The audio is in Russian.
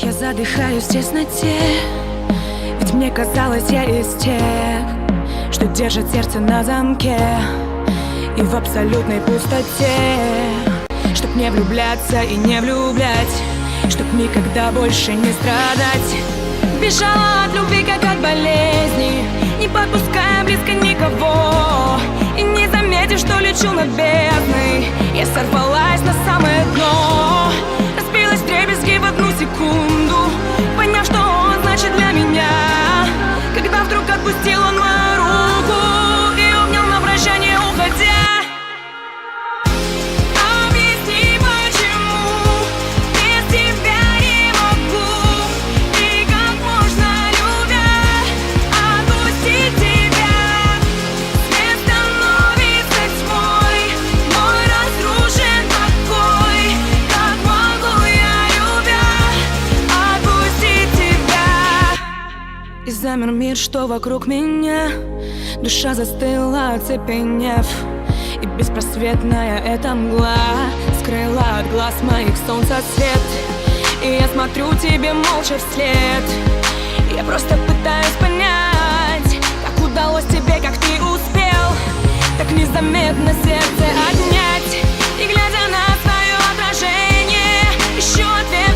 Я задыхаюсь в тесноте, ведь мне казалось, я из тех, что держит сердце на замке и в абсолютной пустоте. Чтоб не влюбляться и не влюблять, чтоб никогда больше не страдать. Бежала от любви, как от болезни, не подпуская близко никого. И не заметив, что лечу над бездной, я сорвалась на самое дно. Разбилась вдребезги в одну секунду, поняв, что он значит для меня. Когда вдруг отпустил он мою руку и обнял на прощание, уходя. И замер мир, что вокруг меня. Душа застыла, оцепенев, и беспросветная эта мгла скрыла от глаз моих солнца свет. И я смотрю тебе молча вслед. Я просто пытаюсь понять, как удалось тебе, как ты успел так незаметно сердце отнять. И глядя на свое отражение, ищу ответ.